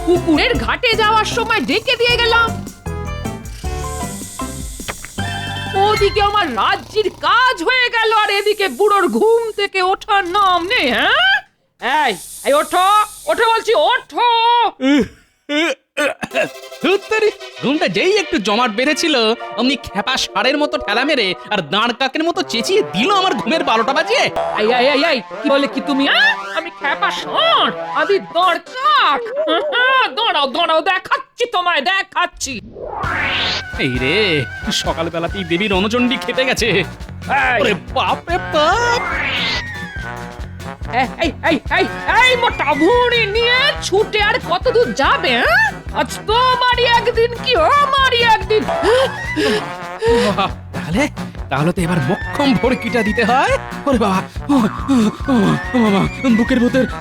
পুকুরের ঘাটে যাওয়ার সময় ডেকে দিয়ে গেলাম। ওদিকে আমার রাজ্যের কাজ হয়ে গেল, আর এদিকে বুড়োর ঘুম থেকে ওঠার নাম নেই। হ্যাঁ, এই ওঠো ওঠো বলছি, ওঠো। ঘুমটা যেই একটু জমাট বেড়েছিল অমনি খেপা ষাঁড়ের মতো ঠেলা মেরে আর দাঁড় কাকের মতো চেঁচিয়ে দিল আমার ঘুমের 12টা বাজিয়ে। কি বলে কি তুমি? আমি খেপা ষাঁড়, আমি দাঁড় কাক? দাঁড়াও দাঁড়াও, দেখাচ্ছি তোমায়, দেখাচ্ছি। এই রে, সকালবেলাতেই দেবীর রণচণ্ডী খেতে গেছে। ওরে বাপ রে বাপ! এই মোটা ভুঁড়ি নিয়ে ছুটে আর কত দূর যাবে? আজ তোমারই একদিন কি আমারই একদিন। তাহলে তাহলে তো এবার মক্ষম ভড়কিটা দিতে হয়। ওরে বাবা, বাবা,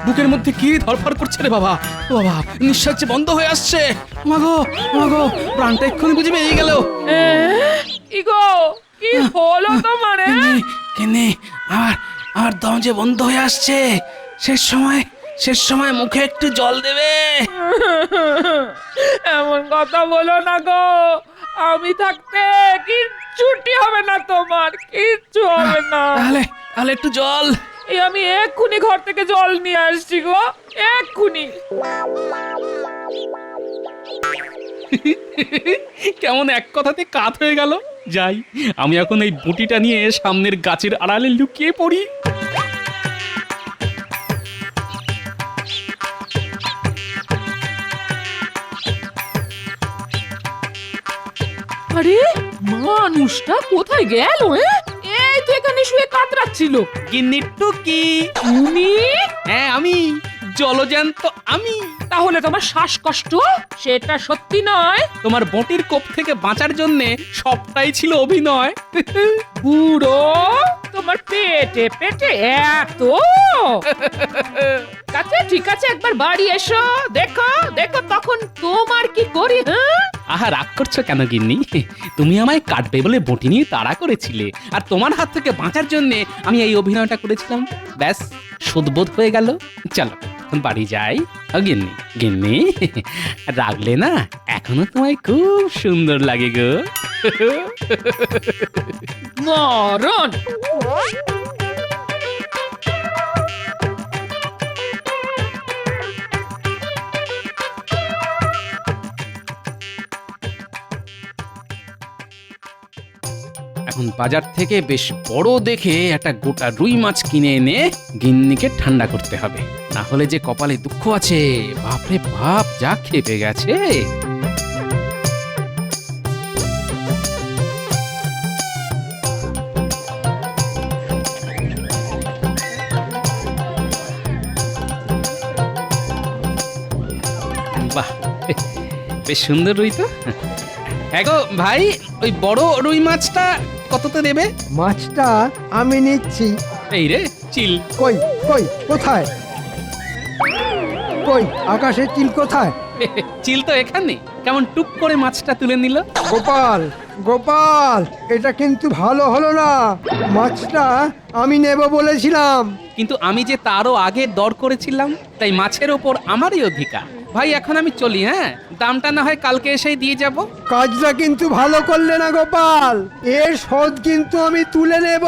বুকের মধ্যে কি ধরফর করছে রে বাবা। ও বাবা, নিঃশ্বাস যে বন্ধ হয়ে আসছে। মাগো মাগো, প্রাণটা এক্ষুনি বুঝে বেরিয়ে গেল। কি গো, কি হলো তোমার? কেনে আমার দম যে বন্ধ হয়ে আসছে। শেষ সময় মুখে একটু জল দেবে। এমন কথা বলো না গো, আমি থাকতে কিচ্ছুটি হবে না তোমার, কিচ্ছু হবে না। তাহলে একটু জল। এই আমি এক্ষুনি ঘর থেকে জল নিয়ে আসছি গো, এক্ষুনি। কেমন এক কথাতে কাত হয়ে গেল। যাই, আমি এখন এই বুটিটা নিয়ে সামনের গাছের আড়ালে লুকিয়ে পড়ি। আরে মানুষটা কোথায় গেল? এই তো এখানে শুয়ে কাতরাচ্ছিল। গিন্নির টুকি। তুমি? হ্যাঁ আমি, জলজ্যান্ত আমি। তাহলে তোমার শ্বাসকষ্ট সেটা সত্যি নয়? তোমার বটির কোপ থেকে বাঁচার জন্য সবটাই ছিল অভিনয়। বুড়ো, তোমার পেটে পেটে এত? ঠিক আছে, একবার বাড়ি এসো, দেখো দেখো তখন তোমার কি করি। আহা, রাগ করছো কেন গিন্নি? তুমি আমায় কাটবে বলে বটি নিয়ে তাড়া করেছিলে, আর তোমার হাত থেকে বাঁচার জন্য আমি এই অভিনয়টা করেছিলাম। ব্যাস, সুদবোধ হয়ে গেল। চলো এখন বাড়ি যাই। গিন্নি গিন্নি, রাগলে না, এখনো তোমায় খুব সুন্দর লাগে গো। মরণ। এখন বাজার থেকে বেশ বড় দেখে একটা গোটা রুই মাছ কিনে এনে গিন্নিকে ঠান্ডা করতে হবে, না হলে যে কপালে দুঃখ আছে। বাপরে বাপ, যা খেপে গেছে। বাহ, বেশ সুন্দর রুই তো। হ্যাঁ গো ভাই, ওই বড় রুই মাছটা কততে দেবে? মাছটা আমি নিচ্ছি। এই রে চিল। কই কই কোথায়? কই আকাশের চিল কোথায়? চিল তো এখানে। কেমন টুক করে মাছটা তুলে নিল। গোপাল গোপাল, এটা কিন্তু ভালো হলো না। মাছটা আমি নেব বলেছিলাম। কিন্তু আমি যে তারও আগে দর করেছিলাম, তাই মাছের ওপর আমারই অধিকার। ভাই এখন আমি চলি। হ্যাঁ, দামটা না হয় কালকে এসেই দিয়ে যাব। কাজটা কিন্তু ভালো করলে না গোপাল, এর শোধ কিন্তু আমি তুলে নেব।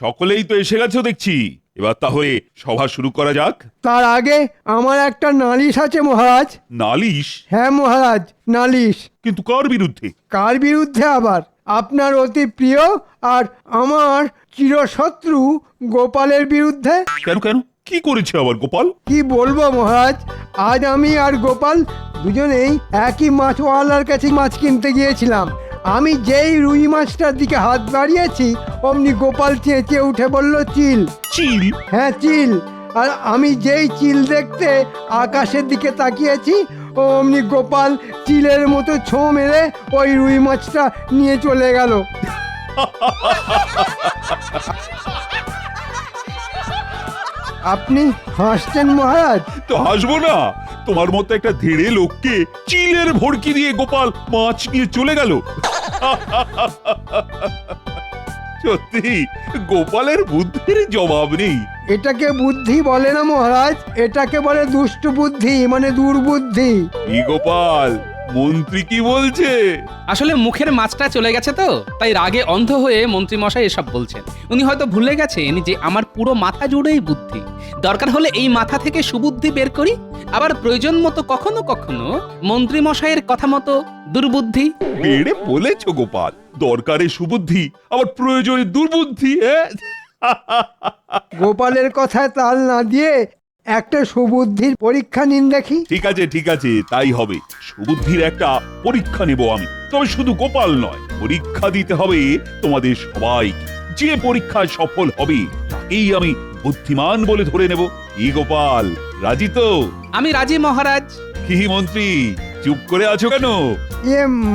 সকলেই তো এসে গেছো দেখছি। এবার তাহলে সভা শুরু করা যাক। তার আগে আমার একটা নালিশ আছে মহারাজ। নালিশ? হ্যাঁ মহারাজ, নালিশ। কিন্তু কার বিরুদ্ধে? কার বিরুদ্ধে আবার? আপনার অতি প্রিয় আর আমার চিরশত্রু গোপালের বিরুদ্ধে। কেন কেন, কি করেছে আবার গোপাল? কি বলবো মহারাজ, আজ আমি আর গোপাল দুজনেই একই মাছওয়ালার কাছে মাছ কিনতে গিয়েছিলাম। আমি যেই রুই মাছটার দিকে হাত বাড়িয়েছি, অমনি গোপাল চেঁচিয়ে উঠে বলল, চিল। চিল? হ্যাঁ চিল। আর আমি যেই চিল দেখতে আকাশের দিকে তাকিয়েছি, অমনি গোপাল চিলের মতো ছোঁ মেরে ওই রুই মাছটা নিয়ে চলে গেল। আপনি হাসছেন মহারাজ? তো হাসবো না। তোমার মতো একটা ধেড়ে লোককে চিলের ভড়কি দিয়ে গোপাল মাছ নিয়ে চলে গেল। সত্যি গোপালের বুদ্ধির জবাব নেই। এটাকে বুদ্ধি বলে না মহারাজ, এটাকে বলে দুষ্ট বুদ্ধি, মানে দুর্বুদ্ধি। কি গোপাল, মন্ত্রী কি বলছে? আসলে মুখের মাছটা চলে গেছে তো, তাই রাগে অন্ধ হয়ে মন্ত্রী মশাই এসব বলছেন। উনি হয়তো ভুলে গেছেন যে আমার পুরো মাথা জুড়েই বুদ্ধি। দরকার হলে এই মাথা থেকে সুবুদ্ধি বের করি, আবার প্রয়োজন মতো কখনো কখনো মন্ত্রী মশাইয়ের কথা মতো দুর্বুদ্ধি। বেড়ে বলেছ গোপাল, দরকারে সুবুদ্ধি আবার প্রয়োজনে দুর্বুদ্ধি। গোপালের কথায় তাল না দিয়ে একটা সুবুদ্ধির পরীক্ষা নিন দেখি। ঠিক আছে, তাই হবে। সুবুদ্ধির একটা পরীক্ষা নেব আমি। তবে শুধু গোপাল নয়, পরীক্ষা দিতে হবে তোমাদের সবাই। যে পরীক্ষায় সফল হবে তাকেই আমি বুদ্ধিমান বলে ধরে নেব। কি গোপাল, রাজি তো? আমি রাজি মহারাজ। কি মন্ত্রী, চুপ করে আছো কেন?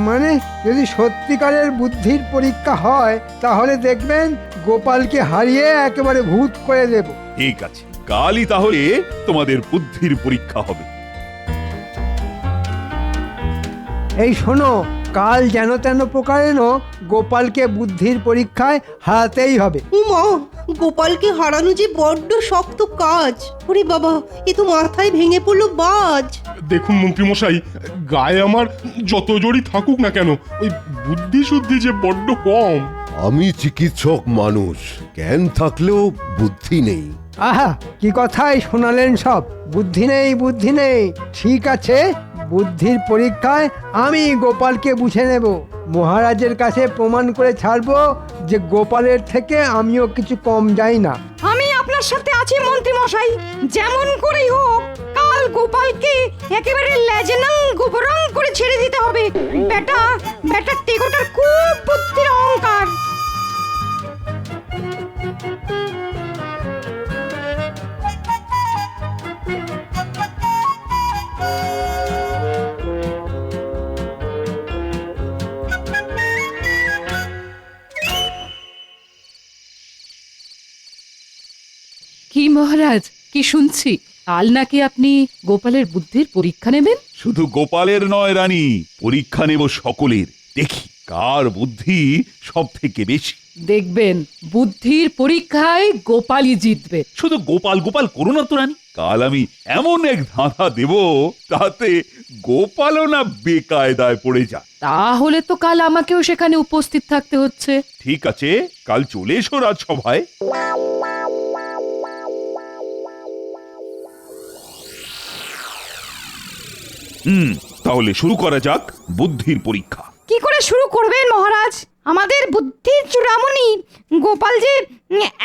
মানে যদি সত্যিকারের বুদ্ধির পরীক্ষা হয় তাহলে দেখবেন গোপালকে হারিয়ে একেবারে ভূত করে দেব। ঠিক আছে, কালই তাহলে তোমাদের বুদ্ধির পরীক্ষা হবে। এই শোনো, কাল যেন তেন প্রকারেণ গোপালকে বুদ্ধির পরীক্ষায় হারাতেই হবে। উমা, গোপালকে হারানো যে বড্ড শক্ত কাজ। ওরে বাবা, এ তো মাথায় ভেঙে পড়লো বাজ। দেখুন মন্ত্রীমশাই, গায়ে আমার যত জড়ি থাকুক না কেন, ওই বুদ্ধি শুদ্ধি যে বড্ড কম। আমি চিকিৎসক মানুষ, জ্ঞান থাকলেও বুদ্ধি নেই। আহা, কি কথাই শোনালেন সব। বুদ্ধি নেই, বুদ্ধি নেই। ঠিক আছে, বুদ্ধির পরীক্ষায় আমি গোপালকে বুঝে নেব। মহারাজের কাছে প্রমাণ করে ছাড়বো যে গোপালের থেকে আমিও কিছু কম যাই না। আমি আপনার সাথে আছি মন্ত্রী মশাই। যেমন করেই হোক কাল গোপালকে একেবারে লেজেনাং গোবরং করে ছেড়ে দিতে হবে। বেটা টেকোটার খুব বুদ্ধির অহংকার। কি মহারাজ, কি শুনছি কাল নাকি আপনি গোপালের বুদ্ধির পরীক্ষা নেবেন? শুধু গোপালের নয় রানী, পরীক্ষা নেব সকলের। দেখি কার বুদ্ধি সব থেকে বেশি। দেখবেন বুদ্ধির পরীক্ষায় গোপালই জিতবে। শুধু গোপাল গোপাল করো না তো রানী, কাল আমি এমন এক ধাঁধা দেব তাতে গোপালও না বেকায়দায় পড়ে যায়। তাহলে তো কাল আমাকেও সেখানে উপস্থিত থাকতে হচ্ছে। ঠিক আছে, কাল চলে এসো রাজসভায়। তাহলে শুরু করা যাক বুদ্ধির পরীক্ষা। কি করে শুরু করবেন মহারাজ? আমাদের বুদ্ধির চূড়ামণি গোপাল যে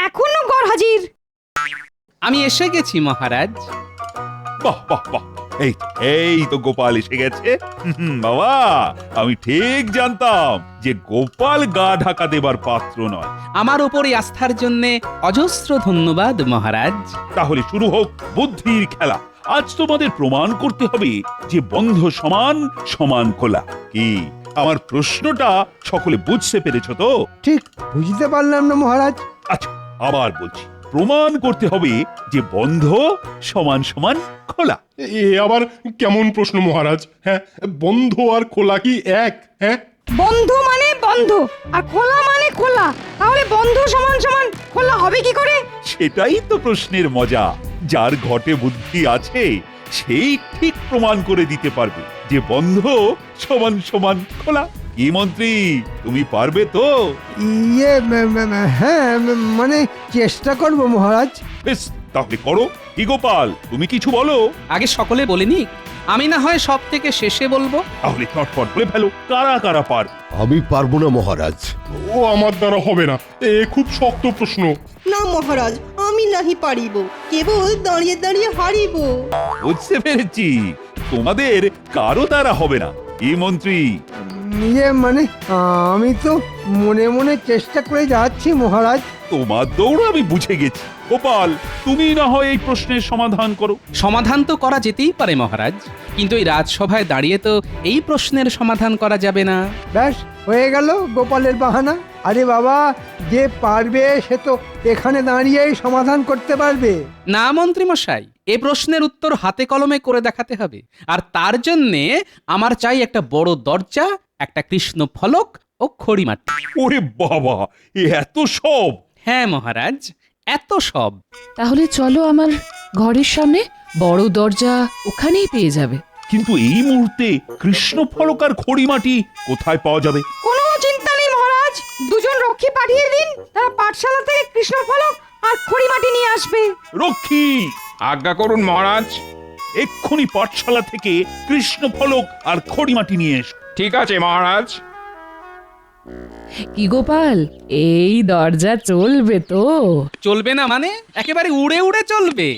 এখনো গড়হাজির। আমি এসে গেছি মহারাজ। বাহ বাহ বাহ, এই তো গোপাল এসে গেছে। বাবা, আমি ঠিক জানতাম যে গোপাল গা ঢাকা দেবার পাত্র নয়। আমার ওপরে আস্থার জন্য অজস্র ধন্যবাদ মহারাজ। তাহলে শুরু হোক বুদ্ধির খেলা। আজ তোমাদের প্রমাণ করতে হবে যে বন্ধ সমান সমান খোলা। কি আমার প্রশ্নটা সকলে বুঝতে পেরেছো তো? ঠিক বুঝতে পারলাম না মহারাজ। আচ্ছা, আবার বলছি, প্রমাণ করতে হবে যে বন্ধ সমান সমান খোলা। এ আবার কেমন প্রশ্ন মহারাজ? হ্যাঁ, বন্ধ আর খোলা কি এক? হ্যাঁ, বন্ধ মানে বন্ধ আর খোলা মানে খোলা। তাহলে বন্ধ সমান সমান খোলা হবে কি করে? সেটাই তো প্রশ্নের মজা। যার ঘটে বুদ্ধি আছে সেই ঠিক প্রমাণ করে দিতে পারবে যে বন্ধ সমান সমান খোলা। কি মন্ত্রী, তুমি পারবে তো? হ্যাঁ, মানে চেষ্টা করব মহারাজ। বেশ, তাহলে করো। কি গোপাল, তুমি কিছু বলো। আগে সকলে বলেনি, আমি না হয় সব থেকে শেষে বলবো। তাহলে চটপট বলে ফেলো, কারা কারা পার। আমি পারবো না মহারাজ। ও আমার দ্বারা হবে না, এ খুব শক্ত প্রশ্ন। না মহারাজ, আমি নাহি পারিব, কেবল দাঁড়িয়ে দাঁড়িয়ে হারিব। বুঝতে পেরেছি, তোমাদের কারো দ্বারা হবে না। কি মন্ত্রী? মানে আমি তো মনে মনে চেষ্টা করে যাচ্ছি মহারাজ। তোমার দৌড় আমি বুঝে গেছি। গোপাল, তুমি না হয় এই প্রশ্নের সমাধান করো। সমাধান তো করা যেতেই পারে মহারাজ, কিন্তু এই রাজসভায় দাঁড়িয়ে তো এই প্রশ্নের সমাধান করা যাবে না। ব্যাস হয়ে গেল গোপালের বাহানা। আরে বাবা, যে পারবে সে তো এখানে দাঁড়িয়েই সমাধান করতে পারবে। না মন্ত্রী মশাই, এ প্রশ্নের উত্তর হাতে কলমে করে দেখাতে হবে। আর তার জন্যে আমার চাই একটা বড় দরজা, একটা কৃষ্ণ ফলক ও খড়িমাটি। ওরে বাবা, এ এত সব! হ্যাঁ মহারাজ, এত সব। তাহলে চলো আমার ঘরের সামনে, বড় দরজা ওখানেই পেয়ে যাবে। কিন্তু এই মুহূর্তে কৃষ্ণ ফলক আর খড়িমাটি কোথায় পাওয়া যাবে? কোনো চিন্তা নেই মহারাজ, দুজন রক্ষী পাঠিয়ে দিন, তারা পাঠশালা থেকে কৃষ্ণফলক আর খড়িমাটি নিয়ে আসবে। রক্ষী, আজ্ঞা করুন মহারাজ। এক্ষুনি পাঠশালা থেকে কৃষ্ণ ফলক আর খড়িমাটি নিয়ে এসো। ঠিক আছে মহারাজ। কি গোপাল, এই দরজা চলবে তো? চলবে না মানে? একেবারে উড়ে উড়ে চলবে।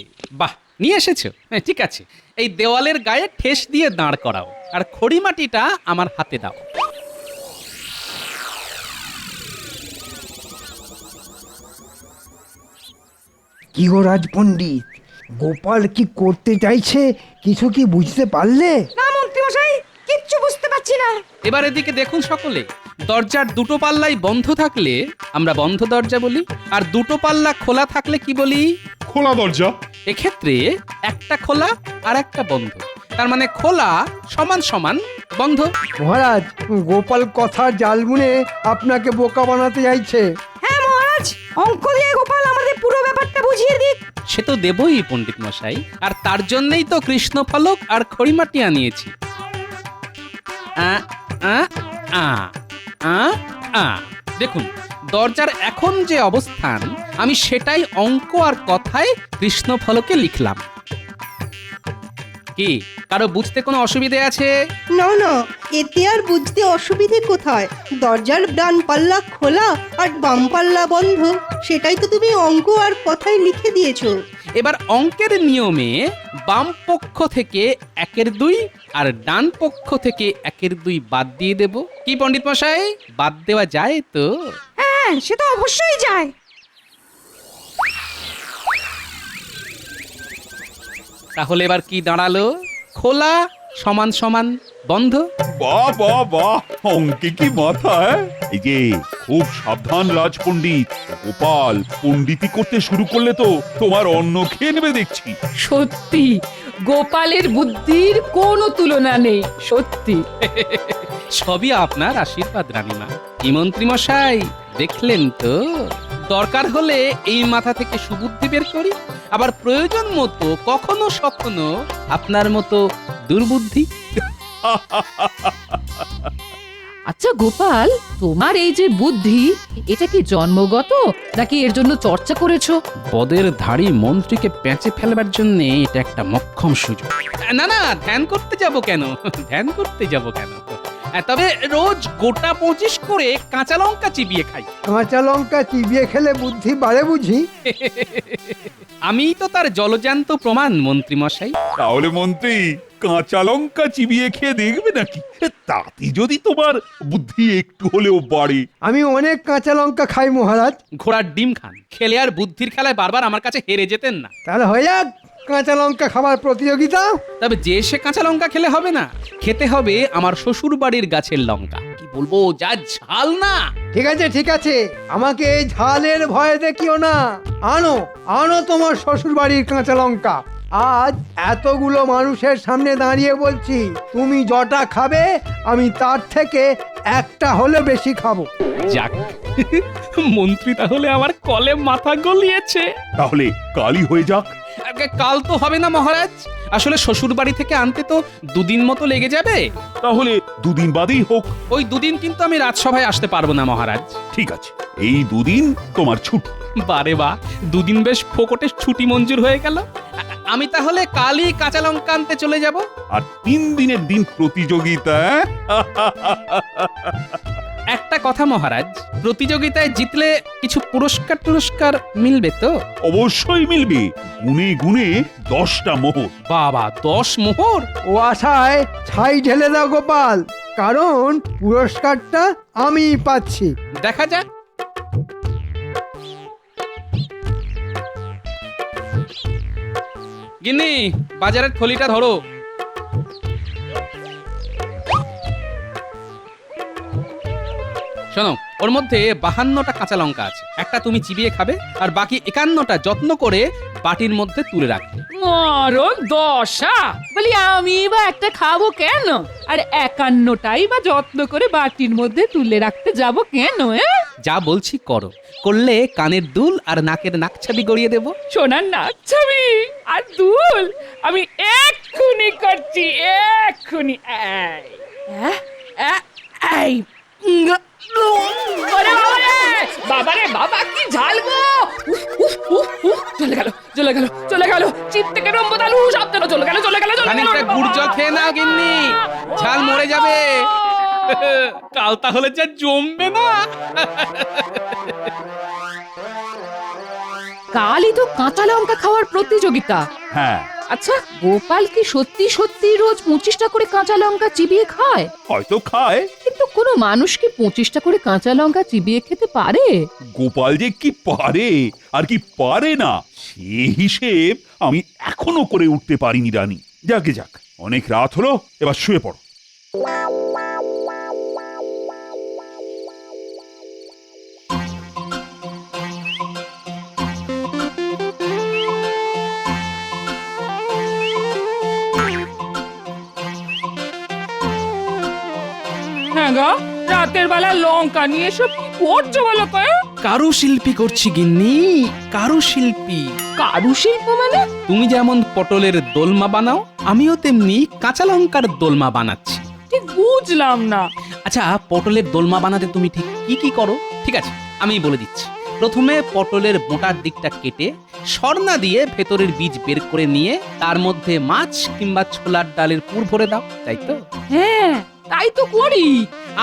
বাহ, নিয়ে এসেছো, হ্যাঁ, ঠিক আছে। এই দেওয়ালের গায়ে ঠেস দিয়ে দাঁড় করাও, আর খড়িমাটিটা আমার হাতে দাও। কি গো রাজপণ্ডিত, গোপাল কি করতে চাইছে কিছু কি বুঝতে পারলে? না মন্ত্রী মশাই, কিচ্ছু বুঝতে পারছি না। এবার এদিকে দেখুন সকলে, দরজার দুটো পাল্লাই বন্ধ থাকলে আমরা বন্ধ দরজা বলি, আর দুটো পাল্লা খোলা থাকলে কি বলি? খোলা দরজা। এক্ষেত্রে একটা খোলা আর একটা বন্ধ, তার মানে খোলা সমান সমান বন্ধ। মহারাজ, গোপাল কথার জাল বুনে আপনাকে বোকা বানাতে চাইছে। হ্যাঁ মহারাজ, অঙ্ক দিয়ে গোপাল আমাদের পুরো ব্যাপারটা বুঝিয়ে দিক। সে তো দেবই পণ্ডিত মশাই, আর তার জন্যই তো কৃষ্ণ ফলক আর খড়িমাটি আনিয়েছি। আ আ আ আ আ দেখুন, দরজার এখন যে অবস্থান, আমি সেটাই অঙ্ক আর কথায় কৃষ্ণ ফলকে লিখলাম। কি কারো বুঝতে কোনো অসুবিধে আছে? না না, এতে আর বুঝতে অসুবিধে কোথায়? দরজার ডান পাল্লা খোলা আর বাম পাল্লা বন্ধ, সেটাই তো তুমি অঙ্ক আর কথায় লিখে দিয়েছো। এবার অঙ্কের নিয়মে বাম পক্ষ থেকে 1/2 আর ডান পক্ষ থেকে 1/2 বাদ দিয়ে দেব। কি পণ্ডিত মশাই, বাদ দেওয়া যায় তো? হ্যাঁ, সে তো অবশ্যই যায়। তাহলে এবার কি দাঁড়ালো? খোলা সমান সমান বন্ধ। বাহ বাহ বাহ, অঙ্কে কি মাথা! এই যে, খুব সাবধান রাজপণ্ডিত। গোপাল পণ্ডিতি করতে শুরু করলে তো তোমার অন্ন খেয়ে নেবে দেখছি। সত্যি গোপালের বুদ্ধির কোনো তুলনা নেই, সত্যি। সবই আপনার আশীর্বাদ রানীমা। কি মন্ত্রী মশাই, দেখলেন তো? দরকার হলে এই মাথা থেকে সুবুদ্ধি বের করি, আবার প্রয়োজন মতো কখনো সখনো আপনার মতো দুর্বুদ্ধি। আচ্ছা গোপাল, তোমার এই যে বুদ্ধি, এটা কি জন্মগত নাকি এর জন্য চর্চা করেছো? পদের ধাড়ি মন্ত্রীকে পেঁচে ফেলবার জন্য এটা একটা মক্ষম সুযোগ। না না, ধ্যান করতে যাব কেন? ধ্যান করতে যাব কেন? তবে রোজ গোটা 25 করে কাঁচা লঙ্কা চিবিয়ে খাই। কাঁচা লঙ্কা চিবিয়ে খেলে বুদ্ধি বাড়ে বুঝি? আমিই তো তার জলজান্ত প্রমাণ মন্ত্রী মশাই। তাহলে মন্ত্রী কাঁচা লঙ্কা চিবিয়ে খেয়ে দেখবে নাকি? তাতে যদি তোমার বুদ্ধি একটু হলেও বাড়ে। আমি অনেক কাঁচা লঙ্কা খাই মহারাজ। ঘোড়ার ডিম খান, খেলে আর বুদ্ধির খেলায় বারবার আমার কাছে হেরে যেতেন না। তাহলে হয়ে যাক কাঁচা লঙ্কা খাবার প্রতিযোগিতা। তবে যে সে কাঁচা লঙ্কা খেলে হবে না, খেতে হবে আমার শ্বশুর বাড়ির গাছের লঙ্কা। কি বলবো, যা ঝাল না! ঠিক আছে ঠিক আছে, আমাকে এই ঝালের ভয় দেখিও না। আনো আনো তোমার শ্বশুর বাড়ির কাঁচা লঙ্কা। আজ এতগুলো মানুষের সামনে দাঁড়িয়ে বলছি, তুমি যটা খাবে আমি তার থেকে একটা হলে বেশি খাবো। যাক, মন্ত্রী তাহলে আমার কলে মাথা গলিয়েছে। তাহলে কালই হয়ে যাক। কাল তো হবে না মহারাজ, আসলে শ্বশুর বাড়ি থেকে আনতে তো 2 দিন মতো লেগে যাবে। তাহলে 2 দিন বাদেই হোক। ওই 2 দিন কিন্তু আমি রাজসভায় আসতে পারবো না মহারাজ। ঠিক আছে, এই 2 দিন তোমার ছুটি। বারে বা, 2 দিন বেশ ফোকটে ছুটি মঞ্জুর হয়ে গেল। আমি তাহলে কালই কাঁচা লঙ্কা আনতে চলে যাব। আর 3 দিনের দিন প্রতিযোগিতা। একটা কথা মহারাজ, প্রতিযোগিতায় জিতলে কিছু পুরস্কার মিলবে তো? অবশ্যই মিলবে, গুনে গুনে 10টা মোহর। বাবা, 10 মোহর! ও আশায় ছাই ঢেলে দাও গোপাল, কারণ পুরস্কারটা আমি পাচ্ছি। দেখা যাক। গিন্নি, বাজারের থলিটা ধরো। শোনো, ওর মধ্যে 52টা কাঁচা লঙ্কা আছে। একটা তুমি চিবিয়ে খাবে, আর বাকি 51টা যত্ন করে বাটির মধ্যে তুলে রাখবে। মরণ দশা, বলি আমি বা একটা খাবো কেন, আর 51টাই বা যত্ন করে বাটির মধ্যে তুলে রাখতে যাব কেন? যা বলছি করো, করলে কানের দুল আর নাকের নাকছাবি গড়িয়ে দেব। সোনার নাক ছবি আর দুল আমি এক্ষুনি করছি, এক্ষুনি। এই ওরে বাবারে বাবা, কি ঝাল গো! চলে গেল চলে গেল চলে গেল, চিপ থেকে রম্বদালু সাবধানে, চলে গেল চলে গেল চলে গেল। খানিকটা গুড় জল খেয়ে নাও গিন্নি, ঝাল মরে যাবে। কাল তাহলে যা জমবে না। কালই তো কাঁচা লঙ্কা খাওয়ার প্রতিযোগিতা। হ্যাঁ, আচ্ছা, গোপাল কি সত্যি সত্যি রোজ 25টা করে কাঁচা লঙ্কা চিবিয়ে খায়? হয়তো খায়। কিন্তু কোনো মানুষ কি 25টা করে কাঁচা লঙ্কা চিবিয়ে খেতে পারে? গোপাল যে কি পারে আর কি পারে না সে হিসেব আমি এখনো করে উঠতে পারিনি রানী। যাকে যাক, অনেক রাত হলো, এবার শুয়ে পড়ো। হ্যাঁ গো, রাতের বেলা লঙ্কা নিয়ে সব কি করছো বলো তো? কারুশিল্পী করছি গিন্নি, কারুশিল্পী। কারুশিল্প মানে? তুমি যেমন পটলের দোলমা বানাও, আমিও তেমনি কাঁচা লঙ্কার দোলমা বানাচ্ছি। ঠিক বুঝলাম না। আচ্ছা, পটলের দোলমা বানাতে তুমি ঠিক কি কি করো? ঠিক আছে, আমি বলে দিচ্ছি। প্রথমে পটলের মোটার দিকটা কেটে সরনা দিয়ে ভেতরের বীজ বের করে নিয়ে তার মধ্যে মাছ কিংবা ছোলার ডালের পুর ভরে দাও, তাই তো? হ্যাঁ, তাই তো করি।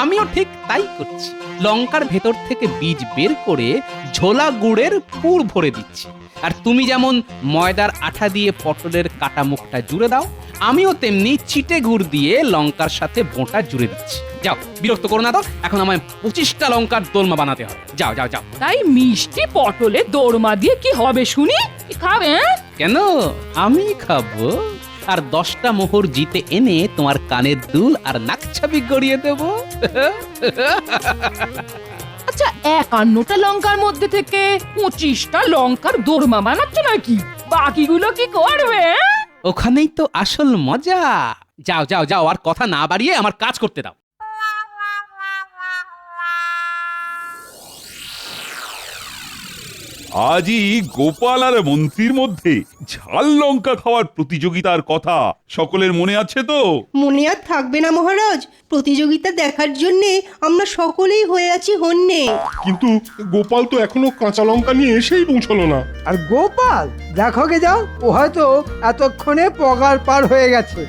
আমিও ঠিক তাই করছি। লঙ্কার ভেতর থেকে বীজ বের করে ঝোলা গুড়ের পুর ভরে দিচ্ছি। আর তুমি যেমন ময়দার আঠা দিয়ে পটলের কাটা মুখটা জুড়ে দাও, আমিও তেমনি চিটে গুড় দিয়ে লঙ্কার সাথে বোঁটা জুড়ে দিচ্ছি। যাও, বিরক্ত করো না তো, এখন আমায় 25টা লঙ্কার দোলমা বানাতে হবে। যাও যাও যাও। তাই মিষ্টি পটলে দোরমা দিয়ে কি হবে শুনি? কি খাবে? কেন, আমি খাবো। আর 10টা মোহর জিতে এনে তোমার কানের দুল আর নাকছাবি গড়িয়ে দেব। আচ্ছা, 51টা লঙ্কার মধ্যে থেকে 25টা লঙ্কার দোরমা বানাচ্ছ নাকি? বাকিগুলো কি করবে? ওখানেই তো আসল মজা। যাও যাও যাও, আর কথা না বাড়িয়ে আমার কাজ করতে দাও। আজই গোপাল আর মন্ত্রীর মধ্যে ঝাল লঙ্কা খাওয়ার প্রতিযোগিতার কথা সকলের মনে আছে তো? মনে আর থাকবে না মহারাজ, প্রতিযোগিতা দেখার জন্যে আমরা সকলেই হয়ে আছি হন্যে। কিন্তু গোপাল তো এখনো কাঁচা লঙ্কা নিয়ে এসেই পৌঁছলো না। আর গোপাল দেখো গে যাও, ও হয়তো এতক্ষণে পগার পার হয়ে গেছে।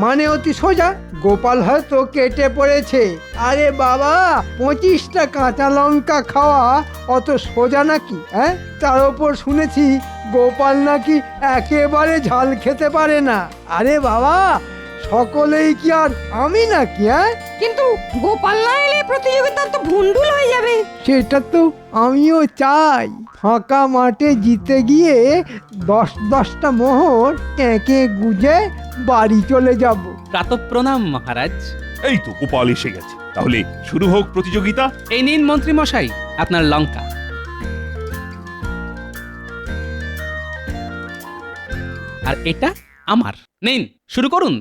মানে অতি সোজা, গোপাল হয়তো কেটে পড়েছে। আরে বাবা, 25টা কাঁচা লঙ্কা খাওয়া অত সোজা নাকি? হ্যাঁ, তার উপর শুনেছি গোপাল নাকি একেবারে ঝাল খেতে পারে না। আরে বাবা, সকলেই কি আর আমি নাকি? হ্যাঁ, কিন্তু গোপাল না এলে প্রতিযোগিতা তো ভুন্ডুল হয়ে যাবে। সেটা তো আমিও চাই। ফাঁকা মাঠে জিতে গিয়ে 10-10টা মোহর এঁকে গুজে বাড়ি চলে যাব। প্রাতঃপ্রণাম মহারাজ। এই তো গোপাল এসে গেছে, তাহলে শুরু হোক প্রতিযোগিতা। এই নিন মন্ত্রী মশাই আপনার লঙ্কা। আর এটা আমার। নিন, শুরু করুন।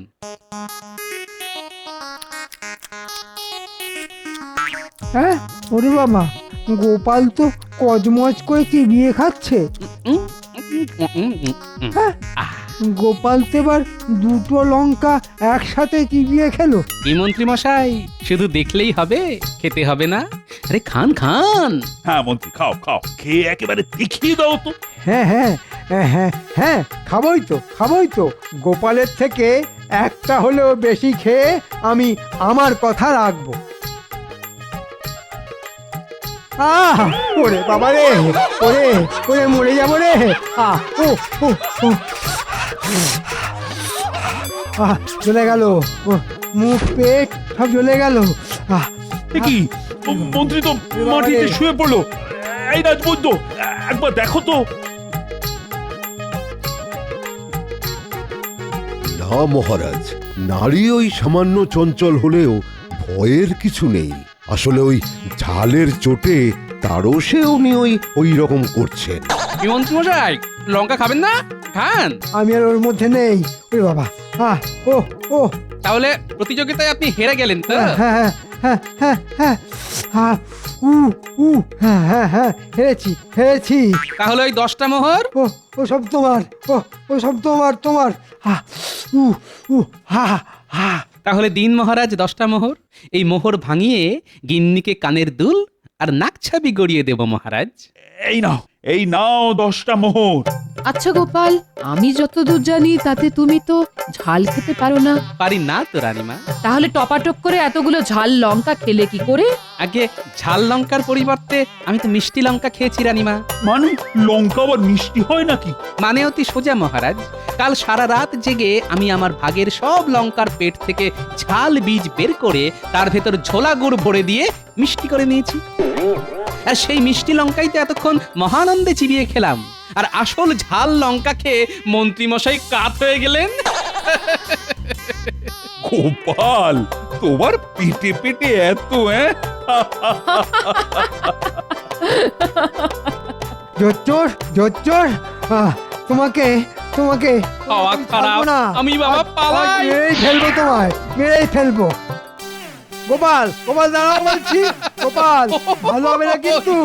হ্যাঁ, ওরে বাবা, গোপাল তো কজমজ করে চিবিয়ে খাচ্ছে। হ্যাঁ, গোপাল তো এবার 2টো লঙ্কা একসাথে চিবিয়ে খেলো। এই মন্ত্রী মশাই, শুধু দেখলেই হবে, খেতে হবে না? আরে খান খান। হ্যাঁ মন্ত্রী, খাও খাও, খেয়ে একেবারে দেখিয়ে দাও তো। হ্যাঁ হ্যাঁ হ্যাঁ হ্যাঁ, খাবোই তো খাবোই তো। গোপালের থেকে একটা হলেও বেশি খেয়ে আমি আমার কথা রাখবো। আহ, ওরে বাবা রে, ওরে ওরে মরে যাবো রে। আহ, ও ও ও, আহ, চলে গেল। মুখ পেট সব চলে গেল। আহ, কি মন্ত্রী তো মাটিতে শুয়ে পড়লো। এই রাজবৈদ্য, একবার দেখো তো। না মহারাজ, নারী ওই সামান্য চঞ্চল হলেও ভয়ের কিছু নেই। আসলে ওই ঝালের চোটে তারও সে উনি ওই রকম করছেন। কি মন্ত্রী মশাই লঙ্কা খাবেন না? খান। আমি আর ওর মধ্যে নেই। ওরে বাবা, আহ, ও ও, তাহলে প্রতিযোগিতায় আপনি হেরে গেলেন তো? হ্যাঁ হ্যাঁ হ্যাঁ হ্যাঁ হ্যাঁ, উ উ, হ্যাঁ হ্যাঁ হ্যাঁ, হেরেছি। তাহলে ওই 10টা মোহর ও সব তোমার, ও সব তোমার। হ্যাঁ, উ উ, হা হা। তাহলে দিন মহারাজ 10টা মোহর। এই মোহর ভাঙিয়ে গিন্নিকে কানের দুল আর নাকছাবি গড়িয়ে দেব মহারাজ। এই নাও 10টা মোহর। আচ্ছা গোপাল, আমি যতদূর জানি তাতে তুমি তো ঝাল খেতে পারো না। পারি না তো রানীমা। তাহলে টপাটপ করে এতগুলো ঝাল লঙ্কা খেলে কি করে? আগে ঝাল লঙ্কার পরিবর্তে আমি তো মিষ্টি লঙ্কা খেয়েছি রানীমা। মানে লঙ্কা আবার মিষ্টি হয় নাকি? মানে অতি সোজা মহারাজ। কাল সারা রাত জেগে আমি আমার ভাগের সব লঙ্কার পেট থেকে ঝাল বীজ বের করে তার ভেতর ঝোলা গুড় ভরে দিয়ে মিষ্টি করে নিয়েছি। আর সেই মিষ্টি লঙ্কাই তো এতক্ষণ মহানন্দে চিবিয়ে খেলাম। আর আসল ঝাল লঙ্কা খেয়ে মন্ত্রী মশাই কাত হয়ে গেলেন। গোপাল, তোমার পেটে পেটে এত জোচ্চোর, তোমাকে আওয়াজ খারাপ। না, আমি বাবা পালাই। মেরেই ফেলবো। গোপাল দাঁড়াও বলছি, গোপাল ভালো হবে না কিন্তু।